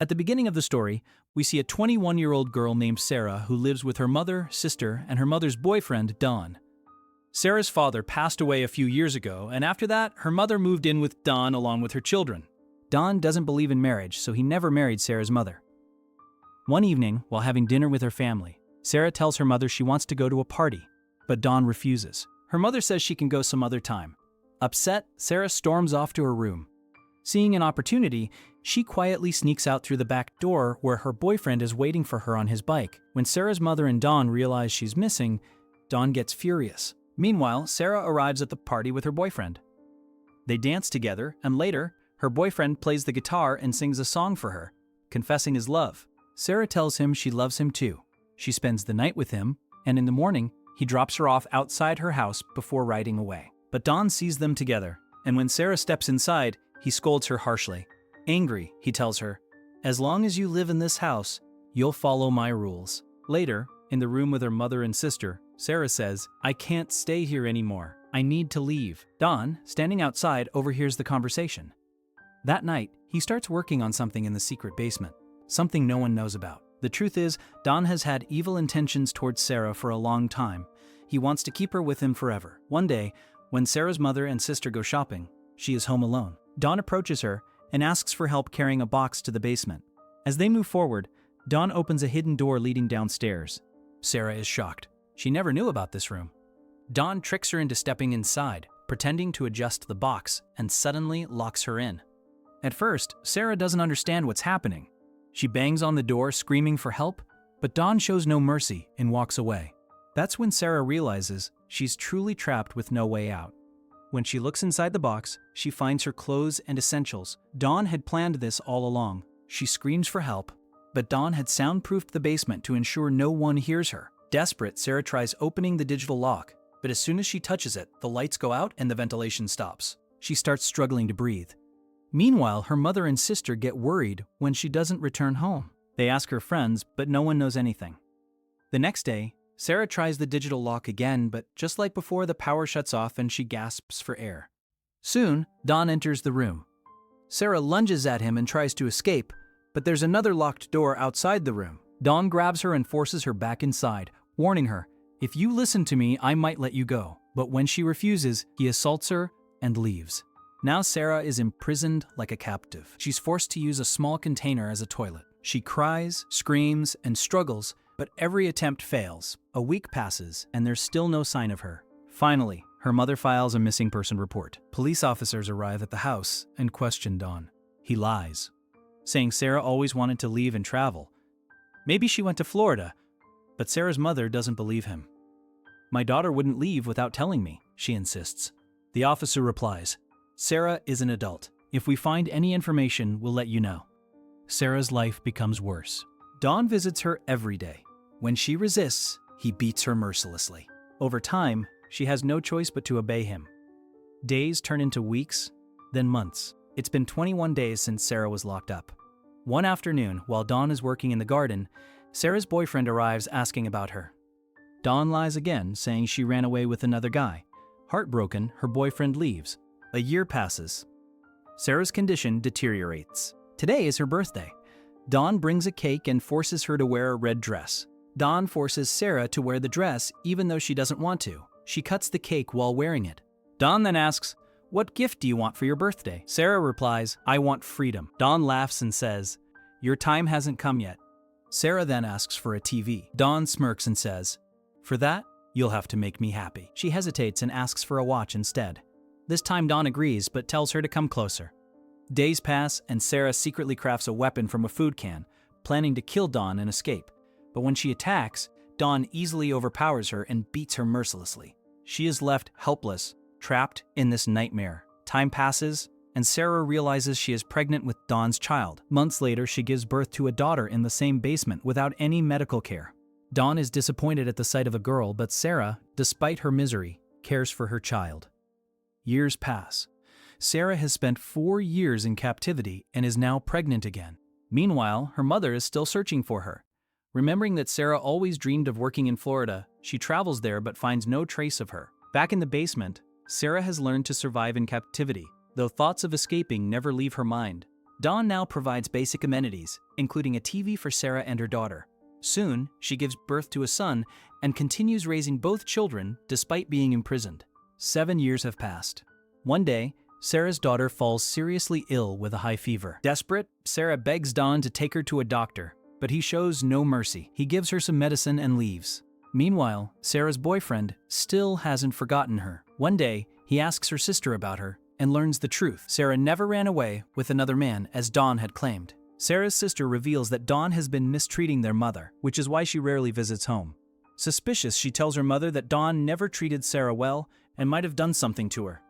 At the beginning of the story, we see a 21-year-old girl named Sarah who lives with her mother, sister, and her mother's boyfriend, Don. Sarah's father passed away a few years ago, and after that, her mother moved in with Don along with her children. Don doesn't believe in marriage, so he never married Sarah's mother. One evening, while having dinner with her family, Sarah tells her mother she wants to go to a party, but Don refuses. Her mother says she can go some other time. Upset, Sarah storms off to her room. Seeing an opportunity, she quietly sneaks out through the back door where her boyfriend is waiting for her on his bike. When Sarah's mother and Don realize she's missing, Don gets furious. Meanwhile, Sarah arrives at the party with her boyfriend. They dance together, and later, her boyfriend plays the guitar and sings a song for her, confessing his love. Sarah tells him she loves him too. She spends the night with him, and in the morning, he drops her off outside her house before riding away. But Don sees them together, and when Sarah steps inside, he scolds her harshly. Angry, he tells her, "As long as you live in this house, you'll follow my rules." Later, in the room with her mother and sister, Sarah says, "I can't stay here anymore. I need to leave." Don, standing outside, overhears the conversation. That night, he starts working on something in the secret basement, something no one knows about. The truth is, Don has had evil intentions towards Sarah for a long time. He wants to keep her with him forever. One day, when Sarah's mother and sister go shopping, she is home alone. Don approaches her and asks for help carrying a box to the basement. As they move forward, Don opens a hidden door leading downstairs. Sarah is shocked. She never knew about this room. Don tricks her into stepping inside, pretending to adjust the box, and suddenly locks her in. At first, Sarah doesn't understand what's happening. She bangs on the door, screaming for help, but Don shows no mercy and walks away. That's when Sarah realizes she's truly trapped with no way out. When she looks inside the box, she finds her clothes and essentials. Don had planned this all along. She screams for help, but Don had soundproofed the basement to ensure no one hears her. Desperate, Sarah tries opening the digital lock, but as soon as she touches it, the lights go out and the ventilation stops. She starts struggling to breathe. Meanwhile, her mother and sister get worried when she doesn't return home. They ask her friends, but no one knows anything. The next day, Sarah tries the digital lock again, but just like before, the power shuts off and she gasps for air. Soon, Don enters the room. Sarah lunges at him and tries to escape, but there's another locked door outside the room. Don grabs her and forces her back inside, warning her, "If you listen to me, I might let you go." But when she refuses, he assaults her and leaves. Now Sarah is imprisoned like a captive. She's forced to use a small container as a toilet. She cries, screams, and struggles, but every attempt fails. A week passes, and there's still no sign of her. Finally, her mother files a missing person report. Police officers arrive at the house and question Don. He lies, saying Sarah always wanted to leave and travel. Maybe she went to Florida, but Sarah's mother doesn't believe him. "My daughter wouldn't leave without telling me," she insists. The officer replies, "Sarah is an adult. If we find any information, we'll let you know." Sarah's life becomes worse. Don visits her every day. When she resists, he beats her mercilessly. Over time, she has no choice but to obey him. Days turn into weeks, then months. It's been 21 days since Sarah was locked up. One afternoon, while Don is working in the garden, Sarah's boyfriend arrives asking about her. Don lies again, saying she ran away with another guy. Heartbroken, her boyfriend leaves. A year passes. Sarah's condition deteriorates. Today is her birthday. Don brings a cake and forces her to wear a red dress. Don forces Sarah to wear the dress even though she doesn't want to. She cuts the cake while wearing it. Don then asks, "What gift do you want for your birthday?" Sarah replies, "I want freedom." Don laughs and says, "Your time hasn't come yet." Sarah then asks for a TV. Don smirks and says, "For that, you'll have to make me happy." She hesitates and asks for a watch instead. This time Don agrees, but tells her to come closer. Days pass, and Sarah secretly crafts a weapon from a food can, planning to kill Don and escape. But when she attacks, Don easily overpowers her and beats her mercilessly. She is left helpless, trapped in this nightmare. Time passes, and Sarah realizes she is pregnant with Don's child. Months later, she gives birth to a daughter in the same basement without any medical care. Don is disappointed at the sight of a girl, but Sarah, despite her misery, cares for her child. Years pass. Sarah has spent 4 years in captivity and is now pregnant again. Meanwhile, her mother is still searching for her. Remembering that Sarah always dreamed of working in Florida, she travels there but finds no trace of her. Back in the basement, Sarah has learned to survive in captivity, though thoughts of escaping never leave her mind. Dawn now provides basic amenities, including a TV for Sarah and her daughter. Soon, she gives birth to a son and continues raising both children despite being imprisoned. 7 years have passed. One day, Sarah's daughter falls seriously ill with a high fever. Desperate, Sarah begs Dawn to take her to a doctor, but he shows no mercy. He gives her some medicine and leaves. Meanwhile, Sarah's boyfriend still hasn't forgotten her. One day, he asks her sister about her and learns the truth. Sarah never ran away with another man as Dawn had claimed. Sarah's sister reveals that Dawn has been mistreating their mother, which is why she rarely visits home. Suspicious, she tells her mother that Dawn never treated Sarah well and might have done something to her.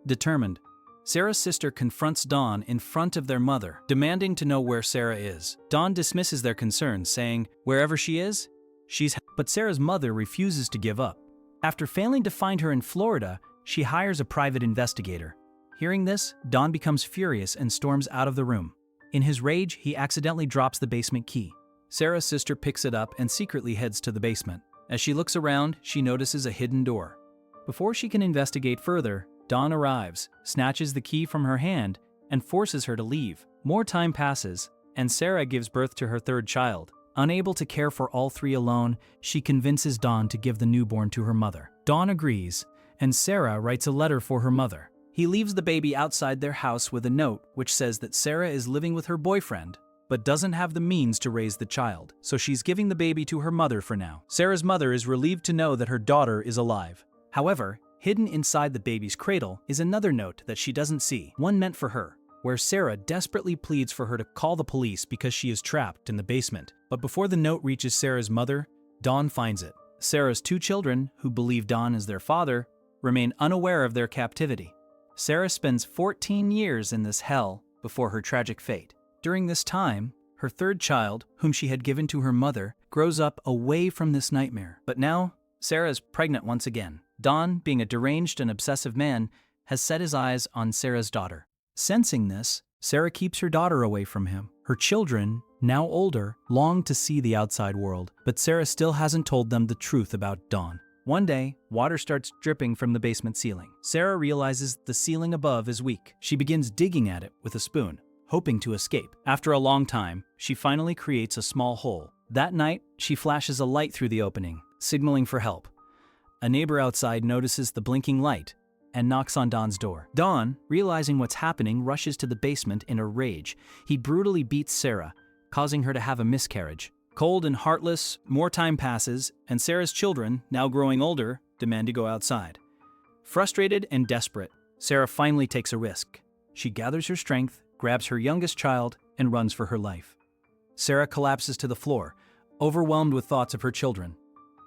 Determined, Sarah's sister confronts Dawn in front of their mother, demanding to know where Sarah is. Dawn dismisses their concerns, saying, "Wherever she is, she's..." But Sarah's mother refuses to give up. After failing to find her in Florida, she hires a private investigator. Hearing this, Dawn becomes furious and storms out of the room. In his rage, he accidentally drops the basement key. Sarah's sister picks it up and secretly heads to the basement. As she looks around, she notices a hidden door. Before she can investigate further, Dawn arrives, snatches the key from her hand, and forces her to leave. More time passes, and Sarah gives birth to her third child. Unable to care for all three alone, she convinces Dawn to give the newborn to her mother. Dawn agrees, and Sarah writes a letter for her mother. He leaves the baby outside their house with a note which says that Sarah is living with her boyfriend, but doesn't have the means to raise the child, so she's giving the baby to her mother for now. Sarah's mother is relieved to know that her daughter is alive. However, hidden inside the baby's cradle is another note that she doesn't see, one meant for her, where Sarah desperately pleads for her to call the police because she is trapped in the basement. But before the note reaches Sarah's mother, Dawn finds it. Sarah's 2 children, who believe Dawn is their father, remain unaware of their captivity. Sarah spends 14 years in this hell before her tragic fate. During this time, her third child, whom she had given to her mother, grows up away from this nightmare. But now, Sarah is pregnant once again. Dawn, being a deranged and obsessive man, has set his eyes on Sarah's daughter. Sensing this, Sarah keeps her daughter away from him. Her children, now older, long to see the outside world, but Sarah still hasn't told them the truth about Dawn. One day, water starts dripping from the basement ceiling. Sarah realizes the ceiling above is weak. She begins digging at it with a spoon, hoping to escape. After a long time, she finally creates a small hole. That night, she flashes a light through the opening, signaling for help. A neighbor outside notices the blinking light and knocks on Dawn's door. Dawn, realizing what's happening, rushes to the basement in a rage. He brutally beats Sarah, causing her to have a miscarriage. Cold and heartless, more time passes, and Sarah's children, now growing older, demand to go outside. Frustrated and desperate, Sarah finally takes a risk. She gathers her strength, grabs her youngest child, and runs for her life. Sarah collapses to the floor, overwhelmed with thoughts of her children.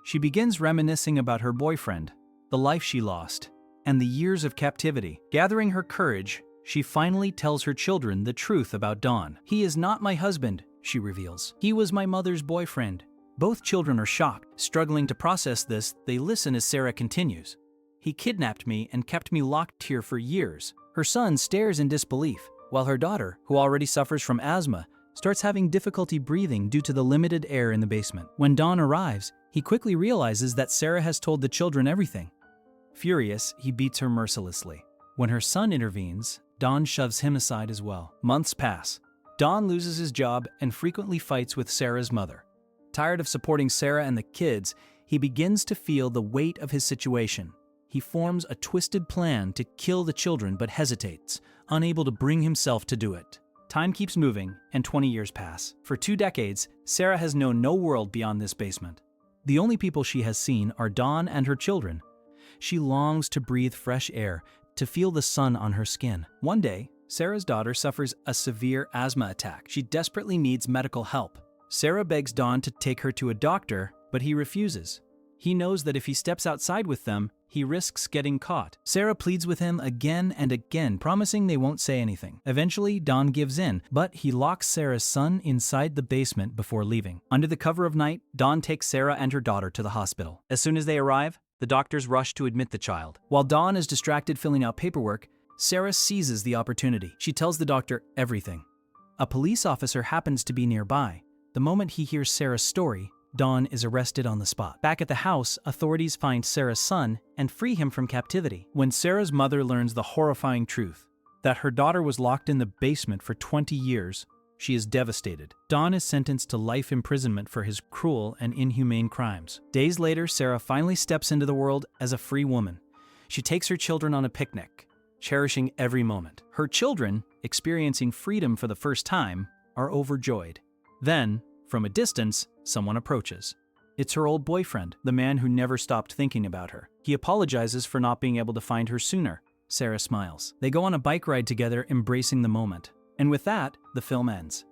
She begins reminiscing about her boyfriend, the life she lost, and the years of captivity. Gathering her courage, she finally tells her children the truth about Dawn. "He is not my husband," she reveals. "He was my mother's boyfriend." Both children are shocked. Struggling to process this, they listen as Sarah continues. "He kidnapped me and kept me locked here for years." Her son stares in disbelief, while her daughter, who already suffers from asthma, starts having difficulty breathing due to the limited air in the basement. When Dawn arrives, he quickly realizes that Sarah has told the children everything. Furious, he beats her mercilessly. When her son intervenes, Dawn shoves him aside as well. Months pass. Dawn loses his job and frequently fights with Sarah's mother. Tired of supporting Sarah and the kids, he begins to feel the weight of his situation. He forms a twisted plan to kill the children but hesitates, unable to bring himself to do it. Time keeps moving, and 20 years pass. For 2 decades, Sarah has known no world beyond this basement. The only people she has seen are Dawn and her children. She longs to breathe fresh air, to feel the sun on her skin. One day, Sarah's daughter suffers a severe asthma attack. She desperately needs medical help. Sarah begs Dawn to take her to a doctor, but he refuses. He knows that if he steps outside with them, he risks getting caught. Sarah pleads with him again and again, promising they won't say anything. Eventually, Dawn gives in, but he locks Sarah's son inside the basement before leaving. Under the cover of night, Dawn takes Sarah and her daughter to the hospital. As soon as they arrive, the doctors rush to admit the child. While Dawn is distracted filling out paperwork, Sarah seizes the opportunity. She tells the doctor everything. A police officer happens to be nearby. The moment he hears Sarah's story, Dawn is arrested on the spot. Back at the house, authorities find Sarah's son and free him from captivity. When Sarah's mother learns the horrifying truth, that her daughter was locked in the basement for 20 years. She is devastated. Don is sentenced to life imprisonment for his cruel and inhumane crimes. Days later, Sarah finally steps into the world as a free woman. She takes her children on a picnic, cherishing every moment. Her children, experiencing freedom for the first time, are overjoyed. Then, from a distance, someone approaches. It's her old boyfriend, the man who never stopped thinking about her. He apologizes for not being able to find her sooner. Sarah smiles. They go on a bike ride together, embracing the moment. And with that, the film ends.